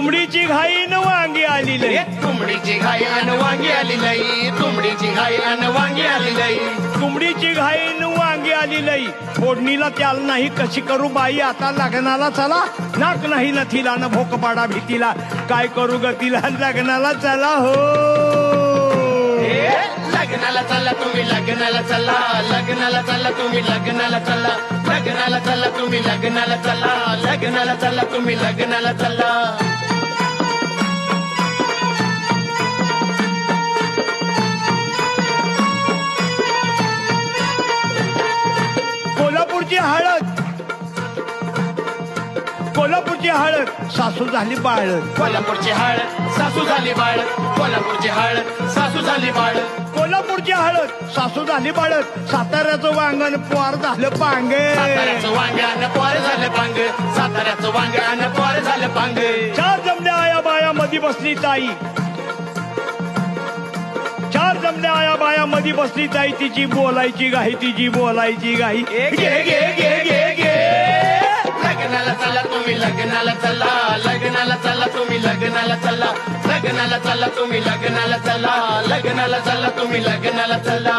तुमडीची घाई न वांगी आली लई, तुमडीची घाई अन वांगी आली लई, तुमडीची घाई अन वांगी आली लई. तुमडीची घाई न वांगी आली लई, फोडणीला त्याला नाही कशी करू बाई, आता लग्नाला चला, नाक नाही नथीला न भोकपाडा भीतीला, काय करू गतीला, लग्नाला चला हो. लग्नाला चला तुम्ही लग्नाला चला, लग्नाला चला तुम्ही लग्नाला चला, लग्नाला चला तुम्ही लग्नाला चला, लग्नाला चला तुम्ही लग्नाला चला. कोल्हापूरची हळद, कोल्हापूरची हळद सासू झाली बाळद, कोल्हापूरची हळद सासू झाली बाळ, कोल्हापूरची हळद सासू झाली बाळ. कोल्हापूरची हळद सासू झाली बाळद, साताऱ्याचं वांगण पोर झालं पांगे, साताऱ्याचं वांग्यानं पोर झालं पांग, साताऱ्याचं वांग्यानं पोर झालं पांग. चार जमल्या आया बाया मधी बसली ताई, चार जमल्या आया बाया मधी बसली ताई, तिची बोलायची घाई, तिची बोलायची घाई. घे घे घे घे घे. लग्नाला चला तुम्ही लग्नाला चला, लग्नाला चला तुम्ही लग्नाला चला, लग्नाला चला तुम्ही लग्नाला चला, लग्नाला चला तुम्ही लग्नाला चला.